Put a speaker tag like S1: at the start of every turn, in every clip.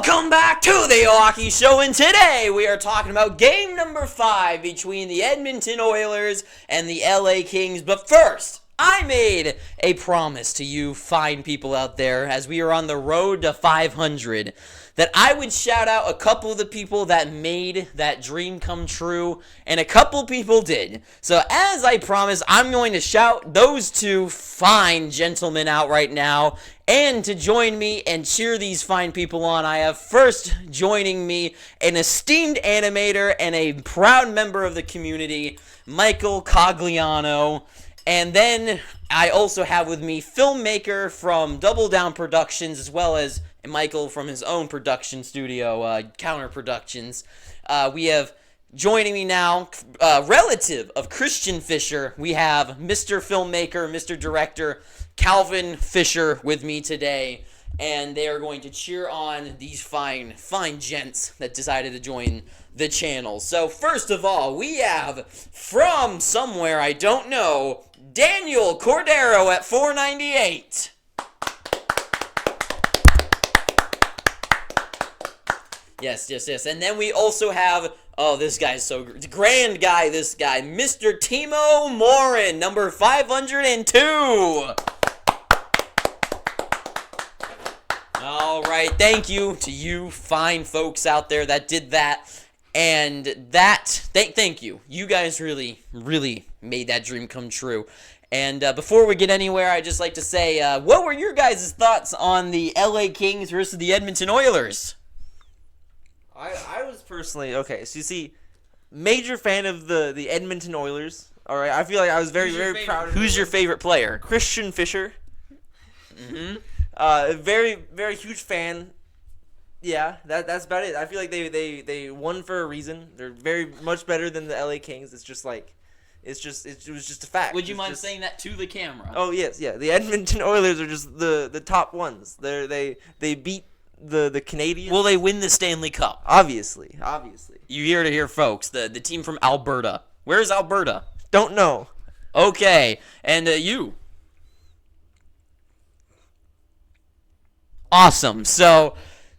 S1: Welcome back to the Hockey Show, and today we are talking about game number 5 between the Edmonton Oilers and the LA Kings. But first, I made a promise to you fine people out there as we are on the road to 500 that I would shout out a couple of the people that made that dream come true, and a couple people did. So as I promised, I'm going to shout those two fine gentlemen out right now. And to join me and cheer these fine people on, I have first joining me an esteemed animator and a proud member of the community, Michael Cogliano. And then I also have with me filmmaker from Double Down Productions, as well as Michael from his own production studio, Counter Productions. We have joining me now, relative of Christian Fisher, we have Mr. Filmmaker, Mr. Director, Calvin Fisher with me today, and they are going to cheer on these fine gents that decided to join the channel. So first of all, we have from somewhere I don't know, Daniel Cordero at 498. Yes. And then we also have, this guy's so grand guy, this guy, Mr. Timo Morin, number 502. All right, thank you to you fine folks out there that did that. And thank you. You guys really made that dream come true. And before we get anywhere, I'd just like to say, what were your guys' thoughts on the LA Kings versus the Edmonton Oilers?
S2: I was personally, okay, so you see, major fan of the Edmonton Oilers. All right, I feel like I was very proud of
S1: Who's your favorite player?
S2: Christian Fisher.
S1: Mm-hmm.
S2: Very huge fan. Yeah, that's about it. I feel like they won for a reason. They're very much better than the LA Kings. It's just like it was just a fact.
S1: Would you mind saying that to the camera?
S2: Oh yes, yeah. The Edmonton Oilers are just the top ones. They beat the Canadians.
S1: Will they win the Stanley Cup?
S2: Obviously.
S1: You hear it here, folks. The team from Alberta. Where's Alberta?
S2: Don't know.
S1: Okay, and you. Awesome. So,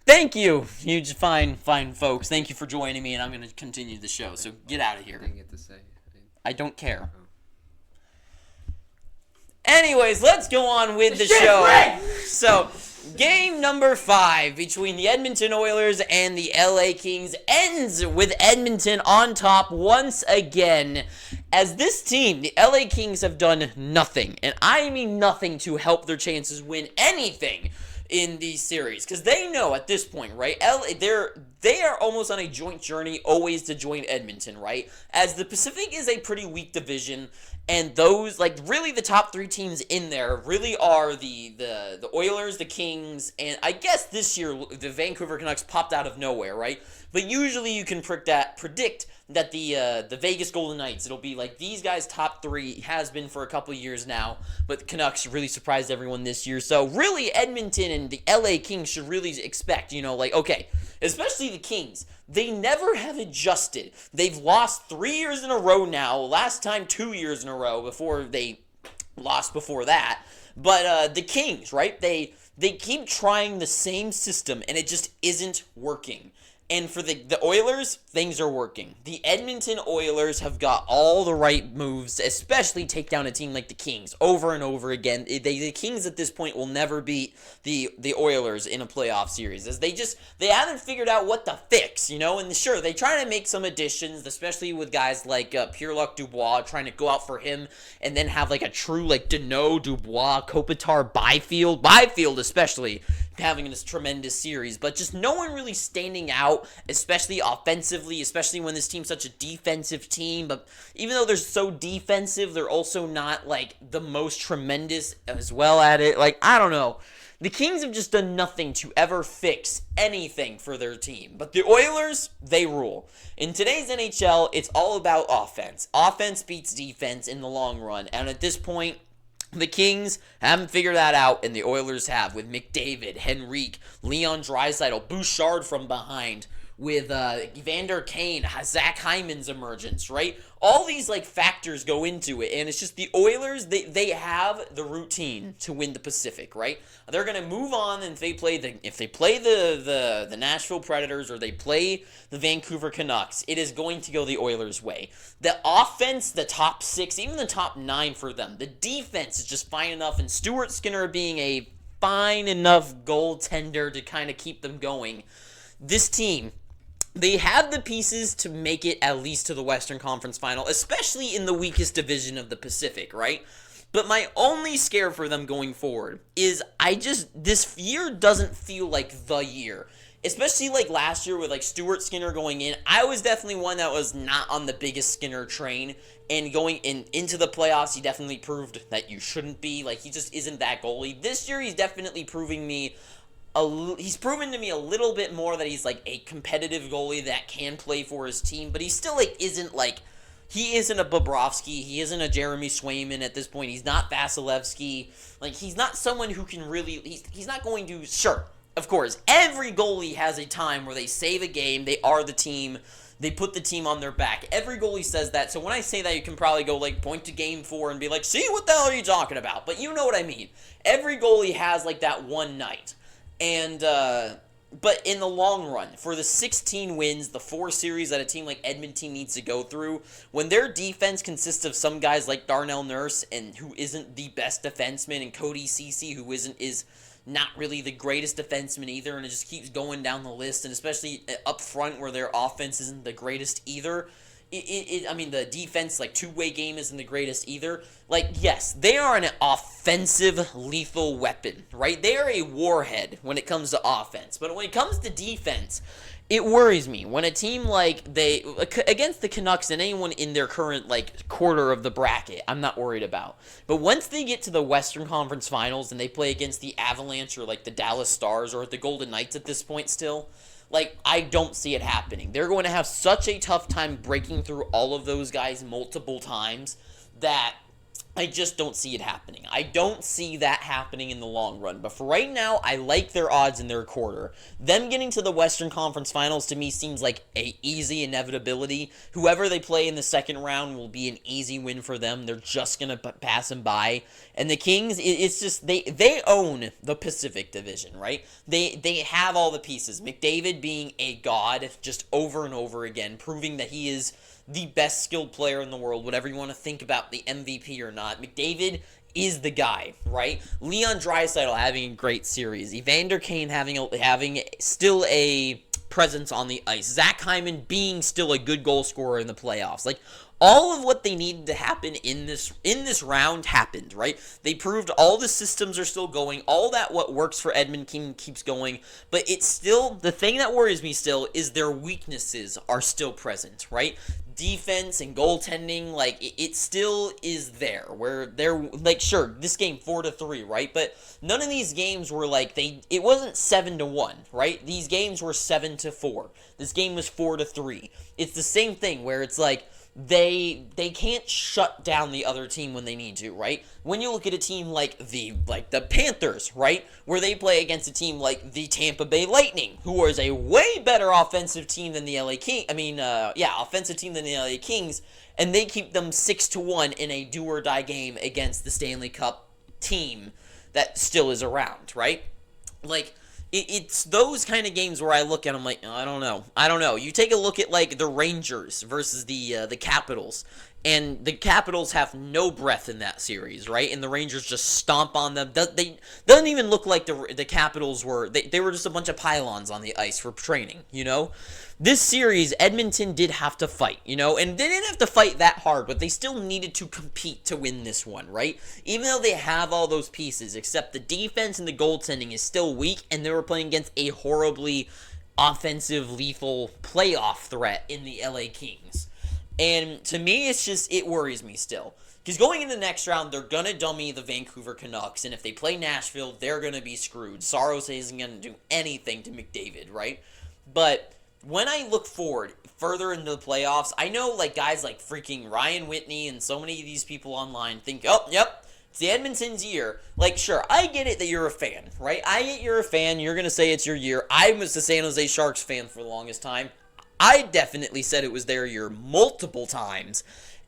S1: thank you, huge fine folks. Thank you for joining me, and I'm going to continue the show. So get out of here.
S3: I didn't get to say.
S1: I don't care. Anyways, let's go on with the show. So, game number 5 between the Edmonton Oilers and the LA Kings ends with Edmonton on top once again. As this team, the LA Kings, have done nothing, and I mean nothing, to help their chances win anything in these series, because they know at this point, right, they are almost on a joint journey always to join Edmonton, right, as the Pacific is a pretty weak division, and those, like, really the top 3 teams in there really are the Oilers, the Kings, and I guess this year the Vancouver Canucks popped out of nowhere, right, but usually you can predict that the Vegas Golden Knights, it'll be like these guys' top 3, has been for a couple years now, but the Canucks really surprised everyone this year. So really Edmonton and the LA Kings should really expect, like, okay, especially the Kings, they never have adjusted. They've lost 3 years in a row now, last time 2 years in a row before they lost before that. But the Kings, right, they keep trying the same system and it just isn't working. And for the Oilers, things are working. The Edmonton Oilers have got all the right moves, especially take down a team like the Kings over and over again. The Kings at this point will never beat the Oilers in a playoff series, as they haven't figured out what to fix, And sure, they try to make some additions, especially with guys like Pierre-Luc Dubois, trying to go out for him and then have like a true like Deneau, Dubois, Kopitar, Byfield especially, having this tremendous series, but just no one really standing out, especially offensively, especially when this team's such a defensive team. But even though they're so defensive, they're also not like the most tremendous as well at it. Like, I don't know. The Kings have just done nothing to ever fix anything for their team. But the Oilers, they rule. In today's NHL, it's all about offense. Offense beats defense in the long run. And at this point, the Kings haven't figured that out, and the Oilers have, with McDavid, Henrique, Leon Draisaitl, Bouchard from behind. with Evander Kane, Zach Hyman's emergence, right? All these like factors go into it, and it's just the Oilers, they have the routine to win the Pacific, right? They're gonna move on, and if they play the Nashville Predators or they play the Vancouver Canucks, it is going to go the Oilers' way. The offense, the top 6, even the top 9 for them. The defense is just fine enough, and Stuart Skinner being a fine enough goaltender to kind of keep them going. This team, they have the pieces to make it at least to the Western Conference Final, especially in the weakest division of the Pacific, right? But my only scare for them going forward is this year doesn't feel like the year. Especially like last year with like Stuart Skinner going in. I was definitely one that was not on the biggest Skinner train. And going into the playoffs, he definitely proved that you shouldn't be. Like, he just isn't that goalie. This year, he's definitely proven to me a little bit more that he's like a competitive goalie that can play for his team. But he still like isn't like, he isn't a Bobrovsky. He isn't a Jeremy Swayman at this point. He's not Vasilevsky. Like, he's not someone who can really, he's not going to, sure, of course, every goalie has a time where they save a game. They are the team. They put the team on their back. Every goalie says that. So when I say that, you can probably go like point to game 4 and be like, see, what the hell are you talking about? But you know what I mean. Every goalie has like that one night. And, but in the long run, for the 16 wins, the 4 series that a team like Edmonton needs to go through, when their defense consists of some guys like Darnell Nurse, and who isn't the best defenseman, and Cody Ceci, who is not really the greatest defenseman either, and it just keeps going down the list, and especially up front where their offense isn't the greatest either. I mean, the defense, like, two-way game isn't the greatest either. Like, yes, they are an offensive lethal weapon, right? They are a warhead when it comes to offense. But when it comes to defense, it worries me. When a team like against the Canucks and anyone in their current, like, quarter of the bracket, I'm not worried about. But once they get to the Western Conference Finals and they play against the Avalanche or, like, the Dallas Stars or the Golden Knights at this point still, like, I don't see it happening. They're going to have such a tough time breaking through all of those guys multiple times that I just don't see it happening. I don't see that happening in the long run. But for right now, I like their odds in their quarter. Them getting to the Western Conference Finals to me seems like a easy inevitability. Whoever they play in the second round will be an easy win for them. They're just going to pass them by. And the Kings, it's just, they own the Pacific Division, right? They have all the pieces. McDavid being a god just over and over again, proving that he is the best skilled player in the world, whatever you want to think about the MVP or not. McDavid is the guy, right? Leon Draisaitl having a great series. Evander Kane having still a presence on the ice. Zach Hyman being still a good goal scorer in the playoffs. Like, all of what they needed to happen in this round happened, right? They proved all the systems are still going. All that what works for Edmonton keeps going. But it's still, the thing that worries me still is their weaknesses are still present, right? Defense and goaltending, like, it still is there, where they're, like, sure, this game 4-3, right? But none of these games were, like, it wasn't 7-1, right? These games were 7-4. This game was 4-3. It's the same thing, where it's, like, they can't shut down the other team when they need to, right? When you look at a team like the Panthers, right, where they play against a team like the Tampa Bay Lightning, who is a way better offensive team than the LA Kings. Offensive team than the LA Kings, and they keep them 6-1 in a do or die game against the Stanley Cup team that still is around, right? Like, it's those kind of games where I look at them like, I don't know. You take a look at, like, the Rangers versus the Capitals, and the Capitals have no breath in that series, right? And the Rangers just stomp on them. They doesn't even look like the Capitals were. They were just a bunch of pylons on the ice for training, you know? This series, Edmonton did have to fight, you know? And they didn't have to fight that hard, but they still needed to compete to win this one, right? Even though they have all those pieces, except the defense and the goaltending is still weak, and they were playing against a horribly offensive, lethal playoff threat in the LA Kings. And to me, it worries me still. Because going into the next round, they're going to dummy the Vancouver Canucks. And if they play Nashville, they're going to be screwed. Saros isn't going to do anything to McDavid, right? But when I look forward further into the playoffs, I know, like, guys like freaking Ryan Whitney and so many of these people online think, oh, yep, It's the Edmonton's year. Like, sure, I get it that you're a fan, right? I get you're a fan. You're going to say it's your year. I was the San Jose Sharks fan for the longest time. I definitely said it was their year multiple times,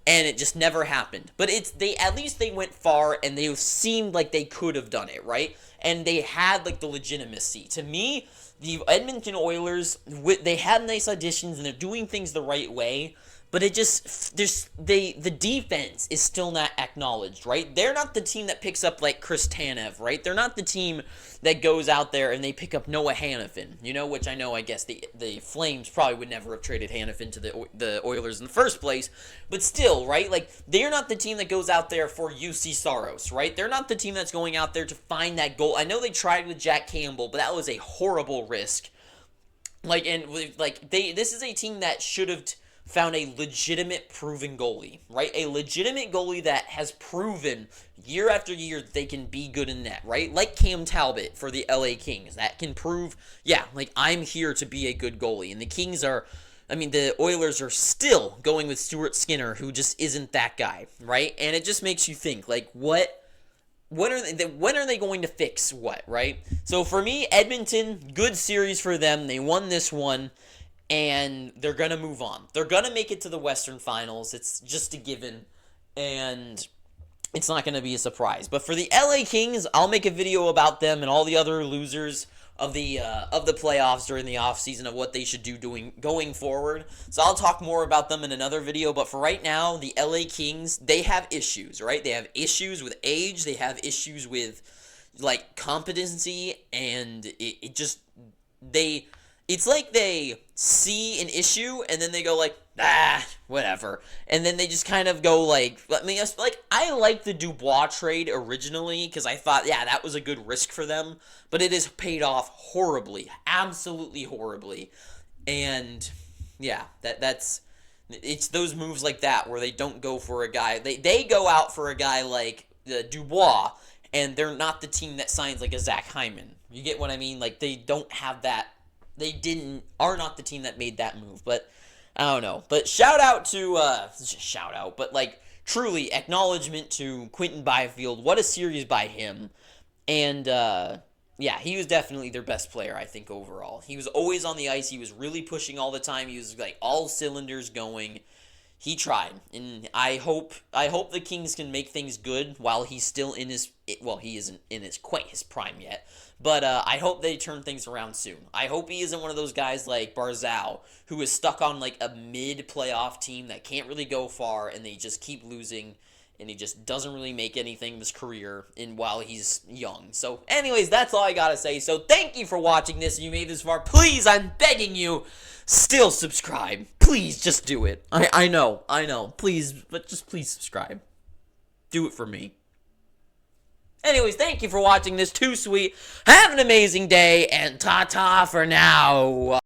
S1: and it just never happened. But at least they went far, and they seemed like they could have done it, right? And they had, like, the legitimacy. To me, the Edmonton Oilers, they had nice auditions, and they're doing things the right way. But it just, the defense is still not acknowledged, right? They're not the team that picks up, like, Chris Tanev, right? They're not the team that goes out there and they pick up Noah Hanifin, which I know, I guess, the Flames probably would never have traded Hanifin to the Oilers in the first place. But still, right? Like, they're not the team that goes out there for UC Saros, right? They're not the team that's going out there to find that goal. I know they tried with Jack Campbell, but that was a horrible risk. This is a team that should have found a legitimate proven goalie, right? A legitimate goalie that has proven year after year that they can be good in net, right? Like Cam Talbot for the LA Kings, that can prove, I'm here to be a good goalie. And the Oilers are still going with Stuart Skinner, who just isn't that guy, right? And it just makes you think, like, when are they going to fix what, right? So for me, Edmonton, good series for them. They won this one. And they're going to move on. They're going to make it to the Western Finals. It's just a given. And it's not going to be a surprise. But for the LA Kings, I'll make a video about them and all the other losers of the playoffs during the offseason of what they should do going forward. So I'll talk more about them in another video. But for right now, the LA Kings, they have issues, right? They have issues with age. They have issues with, like, competency. And it's like they see an issue and then they go like, whatever. And then they just kind of go like, I like the Dubois trade originally because I thought, that was a good risk for them. But it has paid off horribly, absolutely horribly. And it's those moves like that where they don't go for a guy. They go out for a guy like Dubois, and they're not the team that signs like a Zach Hyman. You get what I mean? Like, they don't have that. Are not the team that made that move, but I don't know. But truly acknowledgement to Quinton Byfield. What a series by him. And, he was definitely their best player, I think, overall. He was always on the ice. He was really pushing all the time. He was, like, all cylinders going. He tried, and I hope the Kings can make things good while he's still in he isn't in quite his prime yet, but I hope they turn things around soon. I hope he isn't one of those guys like Barzal, who is stuck on like a mid-playoff team that can't really go far, and they just keep losing, and he just doesn't really make anything of his career while he's young. So anyways, that's all I gotta say. So thank you for watching this. If you made this far, please, I'm begging you, still subscribe. Please, just do it. I know. Please, but just please subscribe. Do it for me. Anyways, thank you for watching this. Too sweet. Have an amazing day, and ta-ta for now.